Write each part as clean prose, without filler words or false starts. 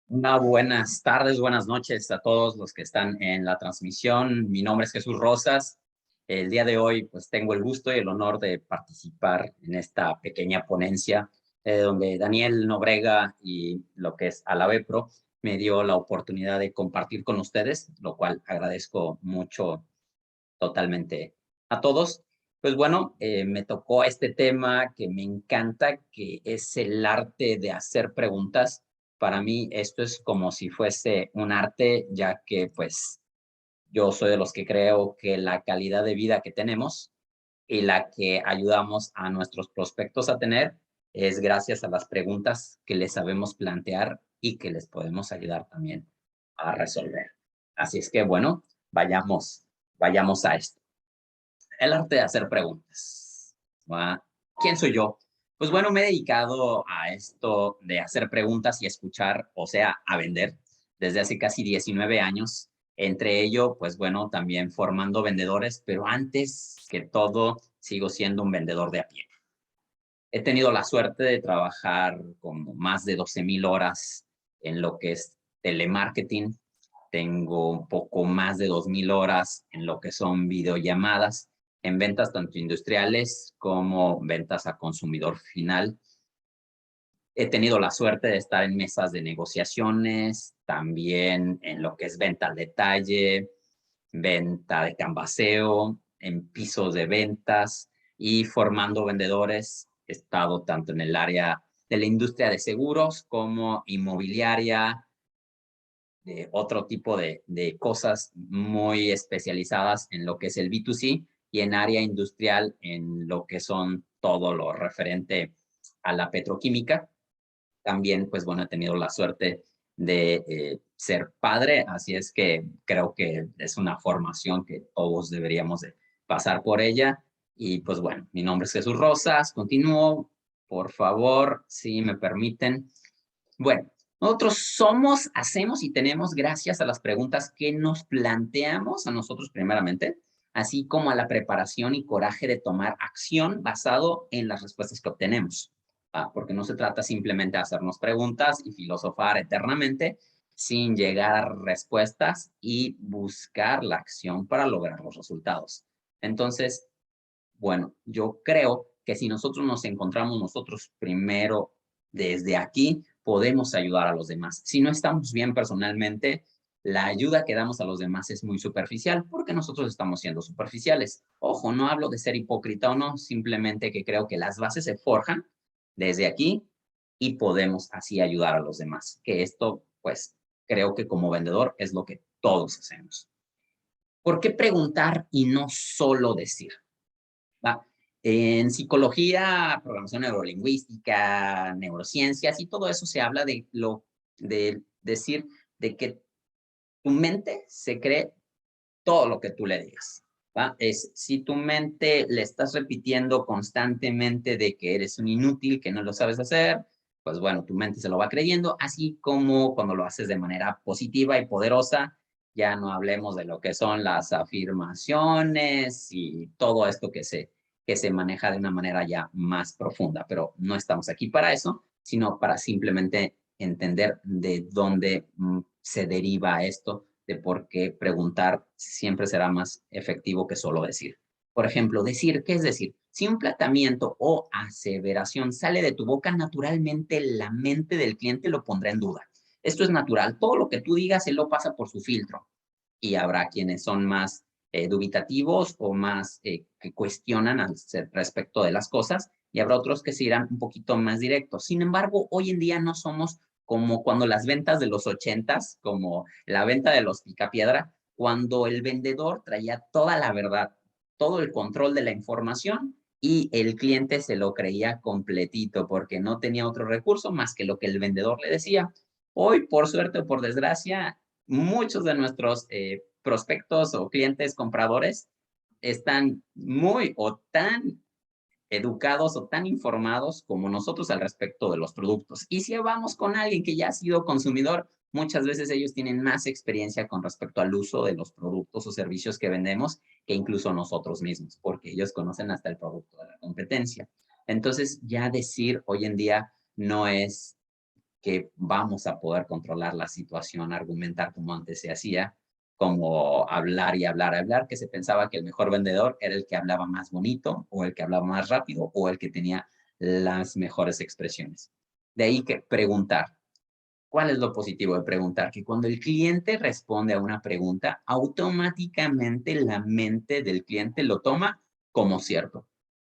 Buenas tardes, buenas noches a todos los que están en la transmisión. Mi nombre es Jesús Rosas. El día de hoy, pues tengo el gusto y el honor de participar en esta pequeña ponencia donde Daniel Nobrega y lo que es Alavepro me dio la oportunidad de compartir con ustedes, lo cual agradezco mucho totalmente a todos. Pues bueno, me tocó este tema que me encanta, que es el arte de hacer preguntas. Para mí esto es como si fuese un arte, ya que pues yo soy de los que creo que la calidad de vida que tenemos y la que ayudamos a nuestros prospectos a tener es gracias a las preguntas que les sabemos plantear y que les podemos ayudar también a resolver. Así es que bueno, vayamos a esto. El arte de hacer preguntas. ¿Quién soy yo? Pues bueno, me he dedicado a esto de hacer preguntas y escuchar, o sea, a vender, desde hace casi 19 años. Entre ello, pues bueno, también formando vendedores, pero antes que todo, sigo siendo un vendedor de a pie. He tenido la suerte de trabajar como más de 12,000 horas en lo que es telemarketing. Tengo un poco más de 2,000 horas en lo que son videollamadas, en ventas tanto industriales como ventas a consumidor final. He tenido la suerte de estar en mesas de negociaciones, también en lo que es venta al detalle, venta de canvaseo, en pisos de ventas y formando vendedores. He estado tanto en el área de la industria de seguros como inmobiliaria, de otro tipo de cosas muy especializadas en lo que es el B2C y en área industrial en lo que son todo lo referente a la petroquímica. También, pues bueno, he tenido la suerte de ser padre, así es que creo que es una formación que todos deberíamos de pasar por ella. Y pues bueno, mi nombre es Jesús Rosas, continúo, por favor, si me permiten. Bueno, nosotros somos, hacemos y tenemos gracias a las preguntas que nos planteamos a nosotros primeramente, así como a la preparación y coraje de tomar acción basado en las respuestas que obtenemos. Porque no se trata simplemente de hacernos preguntas y filosofar eternamente sin llegar a respuestas y buscar la acción para lograr los resultados. Entonces, bueno, yo creo que si nosotros nos encontramos nosotros primero desde aquí, podemos ayudar a los demás. Si no estamos bien personalmente, la ayuda que damos a los demás es muy superficial porque nosotros estamos siendo superficiales. Ojo, no hablo de ser hipócrita o no, simplemente que creo que las bases se forjan desde aquí y podemos así ayudar a los demás. Que esto, pues, creo que como vendedor es lo que todos hacemos. ¿Por qué preguntar y no solo decir? ¿Va? En psicología, programación neurolingüística, neurociencias y todo eso se habla de decir de que tu mente se cree todo lo que tú le digas. ¿Va? Si tu mente le estás repitiendo constantemente de que eres un inútil, que no lo sabes hacer, pues bueno, tu mente se lo va creyendo, así como cuando lo haces de manera positiva y poderosa, ya no hablemos de lo que son las afirmaciones y todo esto que se maneja de una manera ya más profunda, pero no estamos aquí para eso, sino para simplemente entender de dónde se deriva esto, de por qué preguntar siempre será más efectivo que solo decir. Por ejemplo, decir, ¿qué es decir? Si un planteamiento o aseveración sale de tu boca, naturalmente la mente del cliente lo pondrá en duda. Esto es natural. Todo lo que tú digas, él lo pasa por su filtro. Y habrá quienes son más dubitativos o más que cuestionan al respecto de las cosas, y habrá otros que se irán un poquito más directos. Sin embargo, hoy en día no somos como cuando las ventas de los 80s, como la venta de los picapiedra, cuando el vendedor traía toda la verdad, todo el control de la información y el cliente se lo creía completito porque no tenía otro recurso más que lo que el vendedor le decía. Hoy, por suerte o por desgracia, muchos de nuestros prospectos o clientes compradores están muy o tan educados o tan informados como nosotros al respecto de los productos. Y si vamos con alguien que ya ha sido consumidor, muchas veces ellos tienen más experiencia con respecto al uso de los productos o servicios que vendemos que incluso nosotros mismos, porque ellos conocen hasta el producto de la competencia. Entonces, ya decir hoy en día no es que vamos a poder controlar la situación, argumentar como antes se hacía, como hablar y hablar, hablar, que se pensaba que el mejor vendedor era el que hablaba más bonito, o el que hablaba más rápido, o el que tenía las mejores expresiones. De ahí que preguntar. ¿Cuál es lo positivo de preguntar? Que cuando el cliente responde a una pregunta, automáticamente la mente del cliente lo toma como cierto.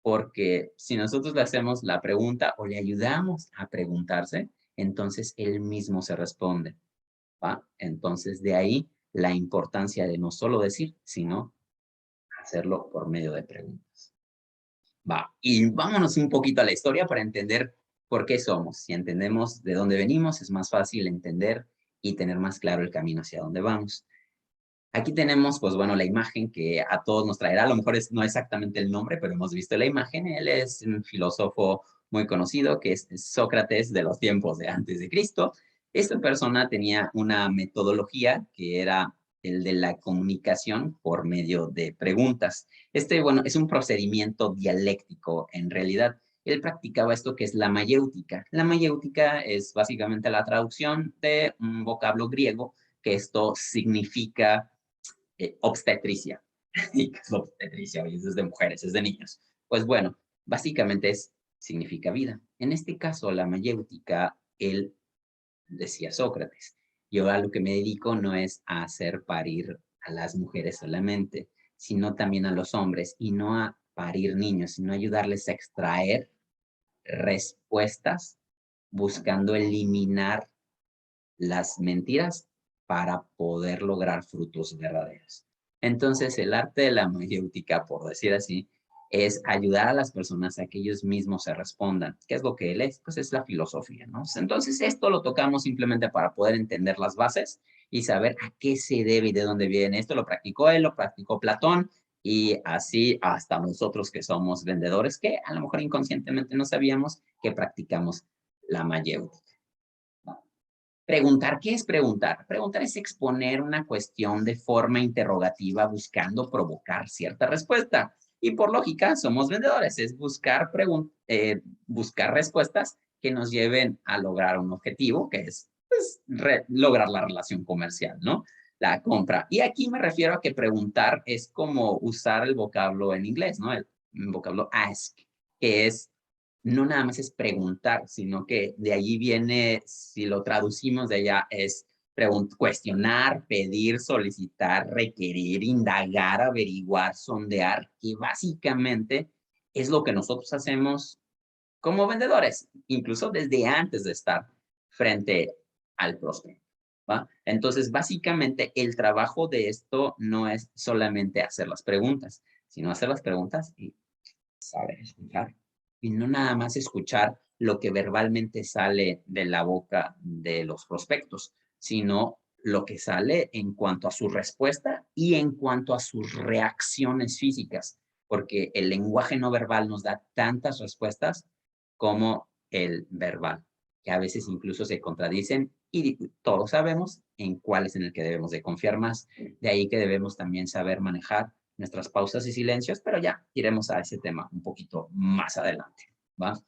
Porque si nosotros le hacemos la pregunta o le ayudamos a preguntarse, entonces él mismo se responde, ¿va? Entonces, de ahí la importancia de no solo decir, sino hacerlo por medio de preguntas. Va, y vámonos un poquito a la historia para entender por qué somos. Si entendemos de dónde venimos, es más fácil entender y tener más claro el camino hacia dónde vamos. Aquí tenemos, pues bueno, la imagen que a todos nos traerá, a lo mejor no exactamente el nombre, pero hemos visto la imagen. Él es un filósofo muy conocido, que es Sócrates de los tiempos de antes de Cristo. Esta persona tenía una metodología que era el de la comunicación por medio de preguntas. Bueno, es un procedimiento dialéctico en realidad. Él practicaba esto que es la mayéutica. La mayéutica es básicamente la traducción de un vocablo griego, que esto significa obstetricia. ¿Y qué es la obstetricia? Oye, es de mujeres, es de niños. Pues bueno, básicamente significa vida. En este caso, la mayéutica, él decía Sócrates, yo a lo que me dedico no es a hacer parir a las mujeres solamente, sino también a los hombres, y no a parir niños, sino ayudarles a extraer respuestas buscando eliminar las mentiras para poder lograr frutos verdaderos. Entonces, el arte de la mayéutica, por decir así, es ayudar a las personas a que ellos mismos se respondan. ¿Qué es lo que él es? Pues es la filosofía, ¿no? Entonces, esto lo tocamos simplemente para poder entender las bases y saber a qué se debe y de dónde viene. Esto lo practicó él, lo practicó Platón, y así hasta nosotros que somos vendedores, que a lo mejor inconscientemente no sabíamos que practicamos la mayéutica. Preguntar, ¿qué es preguntar? Preguntar es exponer una cuestión de forma interrogativa buscando provocar cierta respuesta. Y por lógica, somos vendedores, es buscar respuestas que nos lleven a lograr un objetivo, que es pues, lograr la relación comercial, ¿no? La compra. Y aquí me refiero a que preguntar es como usar el vocablo en inglés, ¿no? El vocablo ask, que es no nada más es preguntar, sino que de allí viene, si lo traducimos de allá, es cuestionar, pedir, solicitar, requerir, indagar, averiguar, sondear, que básicamente es lo que nosotros hacemos como vendedores, incluso desde antes de estar frente al prospecto, ¿va? Entonces, básicamente, el trabajo de esto no es solamente hacer las preguntas, sino hacer las preguntas y saber escuchar. Y no nada más escuchar lo que verbalmente sale de la boca de los prospectos, sino lo que sale en cuanto a su respuesta y en cuanto a sus reacciones físicas, porque el lenguaje no verbal nos da tantas respuestas como el verbal, que a veces incluso se contradicen y todos sabemos en cuál es en el que debemos de confiar más. De ahí que debemos también saber manejar nuestras pausas y silencios, pero ya iremos a ese tema un poquito más adelante, ¿va?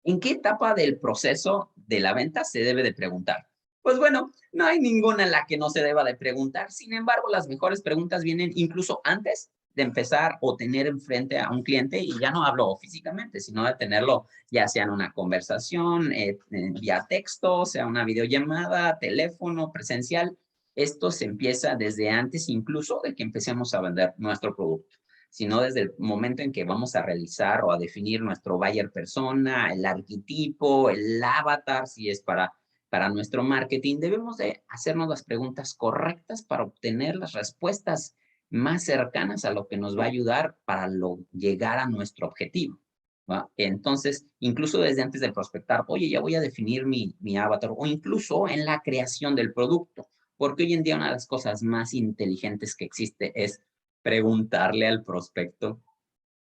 ¿En qué etapa del proceso de la venta se debe de preguntar? Pues bueno, no hay ninguna en la que no se deba de preguntar. Sin embargo, las mejores preguntas vienen incluso antes de empezar o tener enfrente a un cliente, y ya no hablo físicamente, sino de tenerlo ya sea en una conversación, vía texto, sea una videollamada, teléfono, presencial. Esto se empieza desde antes incluso de que empecemos a vender nuestro producto, sino desde el momento en que vamos a realizar o a definir nuestro buyer persona, el arquetipo, el avatar, si es para nuestro marketing. Debemos de hacernos las preguntas correctas para obtener las respuestas más cercanas a lo que nos va a ayudar para llegar a nuestro objetivo, ¿va? Entonces, incluso desde antes de prospectar, oye, ya voy a definir mi avatar, o incluso en la creación del producto, porque hoy en día una de las cosas más inteligentes que existe es preguntarle al prospecto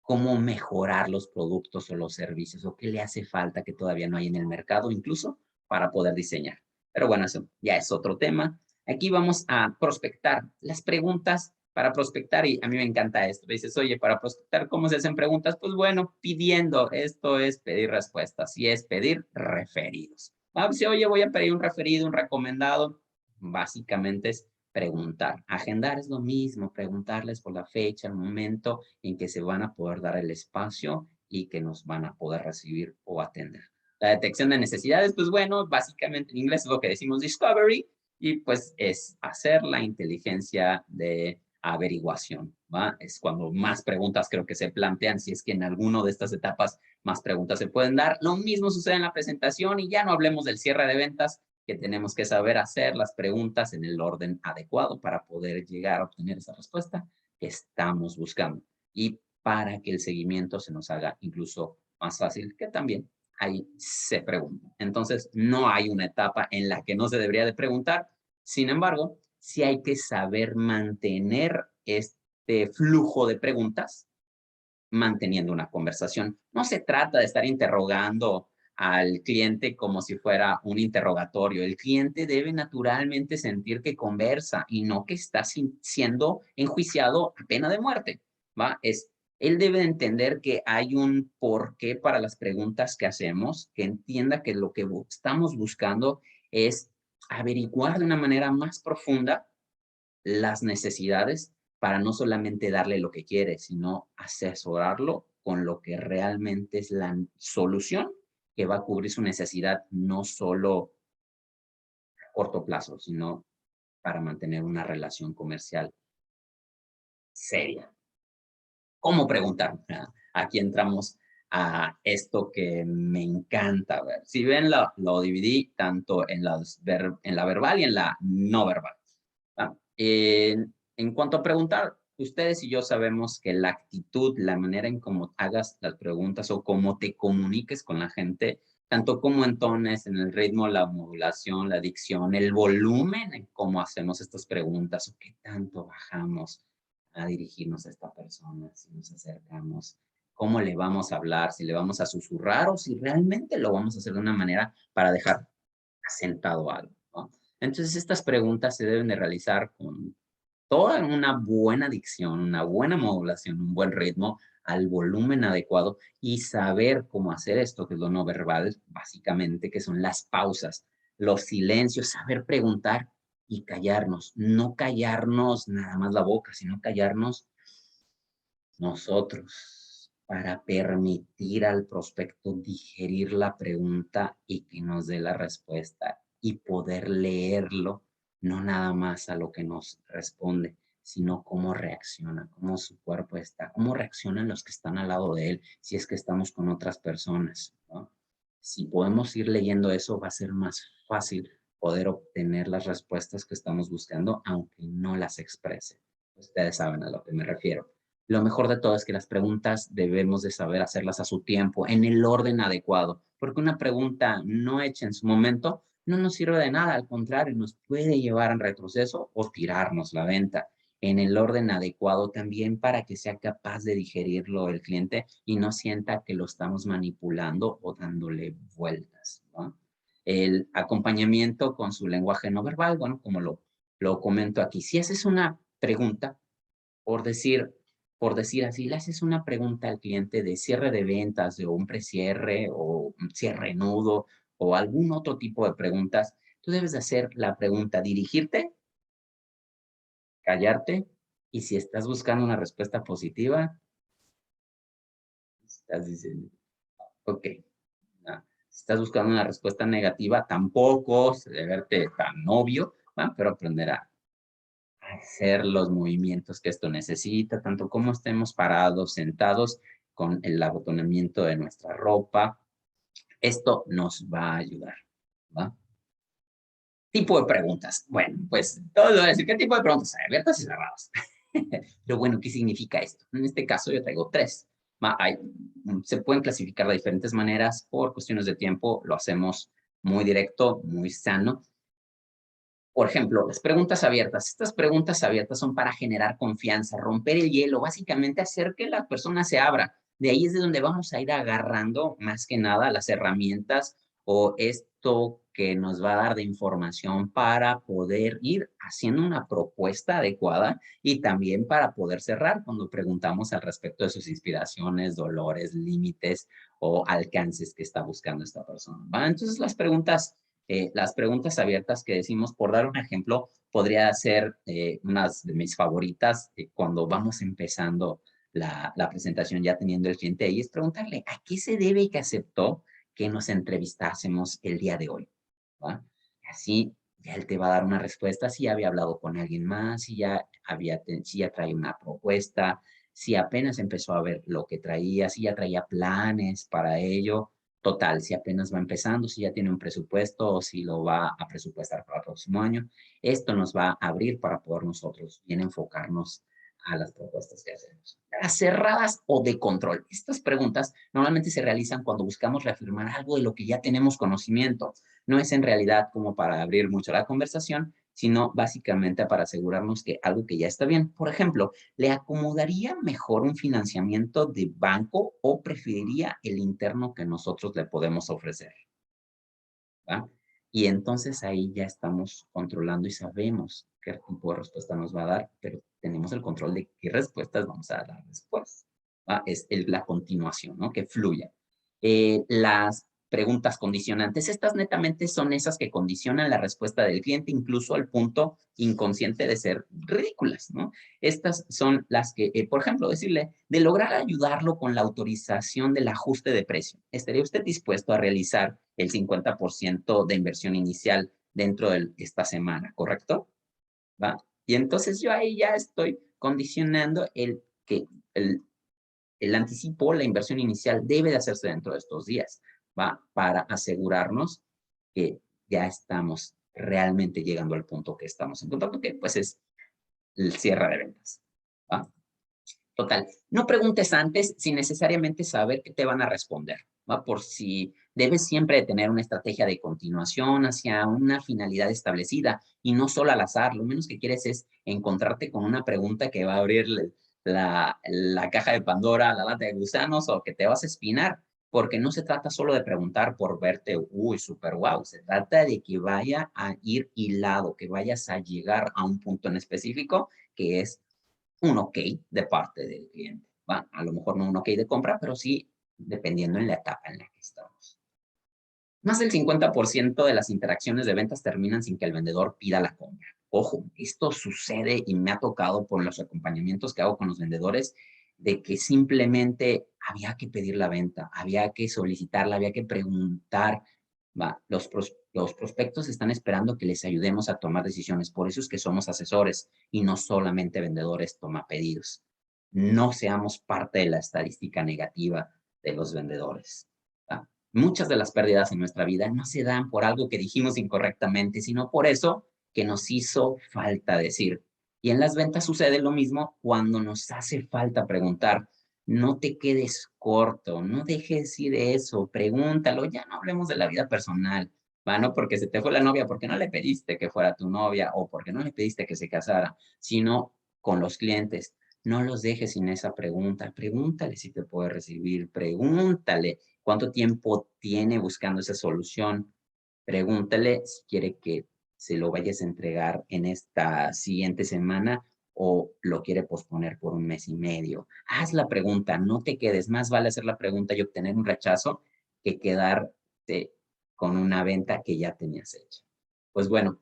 cómo mejorar los productos o los servicios, o qué le hace falta que todavía no hay en el mercado, incluso para poder diseñar. Pero bueno, eso ya es otro tema. Aquí vamos a prospectar. Las preguntas para prospectar, y a mí me encanta esto. Dices, oye, para prospectar, ¿cómo se hacen preguntas? Pues bueno, pidiendo. Esto es pedir respuestas y es pedir referidos. Si oye, voy a pedir un referido, un recomendado, básicamente es preguntar. Agendar es lo mismo, preguntarles por la fecha, el momento en que se van a poder dar el espacio y que nos van a poder recibir o atender. La detección de necesidades, pues bueno, básicamente en inglés es lo que decimos discovery, y pues es hacer la inteligencia de averiguación, ¿va? Es cuando más preguntas creo que se plantean, si es que en alguna de estas etapas más preguntas se pueden dar. Lo mismo sucede en la presentación y ya no hablemos del cierre de ventas, que tenemos que saber hacer las preguntas en el orden adecuado para poder llegar a obtener esa respuesta que estamos buscando y para que el seguimiento se nos haga incluso más fácil, que también ahí se pregunta. Entonces, no hay una etapa en la que no se debería de preguntar. Sin embargo, sí hay que saber mantener este flujo de preguntas manteniendo una conversación. No se trata de estar interrogando al cliente como si fuera un interrogatorio. El cliente debe naturalmente sentir que conversa y no que está siendo enjuiciado a pena de muerte, ¿va? Él debe entender que hay un porqué para las preguntas que hacemos, que entienda que lo que estamos buscando es averiguar de una manera más profunda las necesidades para no solamente darle lo que quiere, sino asesorarlo con lo que realmente es la solución que va a cubrir su necesidad, no solo a corto plazo, sino para mantener una relación comercial seria. ¿Cómo preguntar? Aquí entramos a esto que me encanta ver. Si ven, lo dividí tanto en la verbal y en la no verbal. En cuanto a preguntar, ustedes y yo sabemos que la actitud, la manera en cómo hagas las preguntas o cómo te comuniques con la gente, tanto como entones, en el ritmo, la modulación, la dicción, el volumen en cómo hacemos estas preguntas o qué tanto bajamos a dirigirnos a esta persona, si nos acercamos, cómo le vamos a hablar, si le vamos a susurrar o si realmente lo vamos a hacer de una manera para dejar asentado algo, ¿no? Entonces, estas preguntas se deben de realizar con toda una buena dicción, una buena modulación, un buen ritmo, al volumen adecuado y saber cómo hacer esto, que es lo no verbal, básicamente, que son las pausas, los silencios, saber preguntar y callarnos, no callarnos nada más la boca, sino callarnos nosotros para permitir al prospecto digerir la pregunta y que nos dé la respuesta y poder leerlo, no nada más a lo que nos responde, sino cómo reacciona, cómo su cuerpo está, cómo reaccionan los que están al lado de él, si es que estamos con otras personas, ¿no? Si podemos ir leyendo eso, va a ser más fácil poder obtener las respuestas que estamos buscando, aunque no las exprese. Ustedes saben a lo que me refiero. Lo mejor de todo es que las preguntas debemos de saber hacerlas a su tiempo, en el orden adecuado, porque una pregunta no hecha en su momento no nos sirve de nada, al contrario, nos puede llevar a retroceso o tirarnos la venta en el orden adecuado también para que sea capaz de digerirlo el cliente y no sienta que lo estamos manipulando o dándole vueltas, ¿no? El acompañamiento con su lenguaje no verbal, bueno, como lo comento aquí, si haces una pregunta, por decir, por decir así, le haces una pregunta al cliente de cierre de ventas, de un precierre o un cierre nudo o algún otro tipo de preguntas, tú debes de hacer la pregunta, dirigirte, callarte y si estás buscando una respuesta positiva, estás diciendo, ok. Si estás buscando una respuesta negativa, tampoco se debe verte tan obvio, ¿va? Pero aprender a hacer los movimientos que esto necesita, tanto como estemos parados, sentados, con el abotonamiento de nuestra ropa. Esto nos va a ayudar, ¿va? Tipo de preguntas. Bueno, pues todo lo decir, ¿qué tipo de preguntas? Abiertas y cerradas. Pero bueno, ¿qué significa esto? En este caso yo traigo tres. Se pueden clasificar de diferentes maneras. Por cuestiones de tiempo lo hacemos muy directo, muy sano. Por ejemplo, las preguntas abiertas. Estas preguntas abiertas son para generar confianza, romper el hielo, básicamente hacer que la persona se abra. De ahí es de donde vamos a ir agarrando más que nada las herramientas o esto que nos va a dar de información para poder ir haciendo una propuesta adecuada y también para poder cerrar cuando preguntamos al respecto de sus inspiraciones, dolores, límites o alcances que está buscando esta persona, ¿va? Entonces las preguntas Las preguntas abiertas que decimos, por dar un ejemplo, podría ser unas de mis favoritas cuando vamos empezando la presentación, ya teniendo el cliente ahí, es preguntarle a qué se debe que aceptó que nos entrevistásemos el día de hoy, ¿va? Así ya él te va a dar una respuesta si había hablado con alguien más, si ya traía una propuesta, si apenas empezó a ver lo que traía, si ya traía planes para ello. Total, si apenas va empezando, si ya tiene un presupuesto o si lo va a presupuestar para el próximo año. Esto nos va a abrir para poder nosotros bien enfocarnos a las propuestas que hacemos. Las cerradas o de control. Estas preguntas normalmente se realizan cuando buscamos reafirmar algo de lo que ya tenemos conocimiento. No es en realidad como para abrir mucho la conversación, sino básicamente para asegurarnos que algo que ya está bien. Por ejemplo, ¿le acomodaría mejor un financiamiento de banco o preferiría el interno que nosotros le podemos ofrecer? ¿Va? Y entonces ahí ya estamos controlando y sabemos qué tipo de respuesta nos va a dar, pero tenemos el control de qué respuestas vamos a dar después. ¿Va? Es la continuación, ¿no? Que fluya. Las preguntas condicionantes, estas netamente son esas que condicionan la respuesta del cliente, incluso al punto inconsciente de ser ridículas, ¿no? Estas son las que, por ejemplo, decirle, de lograr ayudarlo con la autorización del ajuste de precio, ¿estaría usted dispuesto a realizar el 50% de inversión inicial dentro de esta semana, correcto? ¿Va? Y entonces yo ahí ya estoy condicionando que el anticipo, la inversión inicial debe de hacerse dentro de estos días, ¿va? Para asegurarnos que ya estamos realmente llegando al punto que estamos en contacto, que pues es el cierre de ventas, ¿va? Total, no preguntes antes sin necesariamente saber qué te van a responder, ¿va? Por si debes siempre tener una estrategia de continuación hacia una finalidad establecida y no solo al azar. Lo menos que quieres es encontrarte con una pregunta que va a abrir la caja de Pandora, la lata de gusanos o que te vas a espinar, porque no se trata solo de preguntar por verte, uy, súper guau, se trata de que vaya a ir hilado, que vayas a llegar a un punto en específico que es un ok de parte del cliente, ¿va? A lo mejor no un ok de compra, pero sí dependiendo en la etapa en la que estamos. Más del 50% de las interacciones de ventas terminan sin que el vendedor pida la compra. Ojo, esto sucede y me ha tocado por los acompañamientos que hago con los vendedores, de que simplemente había que pedir la venta, había que solicitarla, había que preguntar. Va, los prospectos están esperando que les ayudemos a tomar decisiones. Por eso es que somos asesores y no solamente vendedores toma pedidos. No seamos parte de la estadística negativa de los vendedores. ¿Va? Muchas de las pérdidas en nuestra vida no se dan por algo que dijimos incorrectamente, sino por eso que nos hizo falta decir. Y en las ventas sucede lo mismo cuando nos hace falta preguntar. No te quedes corto, no dejes ir eso, pregúntalo, ya no hablemos de la vida personal, ¿va? No porque se te fue la novia, porque no le pediste que fuera tu novia o porque no le pediste que se casara, sino con los clientes. No los dejes sin esa pregunta, pregúntale si te puede recibir, pregúntale cuánto tiempo tiene buscando esa solución, pregúntale si quiere que se lo vayas a entregar en esta siguiente semana o lo quiere posponer por un mes y medio. Haz la pregunta, no te quedes. Más vale hacer la pregunta y obtener un rechazo que quedarte con una venta que ya tenías hecha. Pues bueno,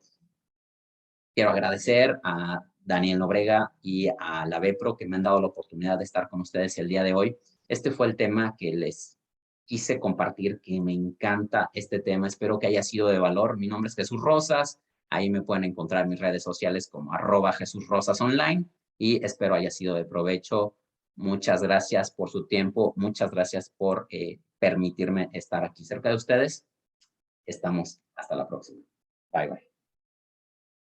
quiero agradecer a Daniel Nobrega y a la Vepro que me han dado la oportunidad de estar con ustedes el día de hoy. Este fue el tema que les quise compartir, que me encanta este tema. Espero que haya sido de valor. Mi nombre es Jesús Rosas. Ahí me pueden encontrar en mis redes sociales como @JesusRosasOnline y espero haya sido de provecho. Muchas gracias por su tiempo. Muchas gracias por permitirme estar aquí cerca de ustedes. Estamos hasta la próxima. Bye, bye.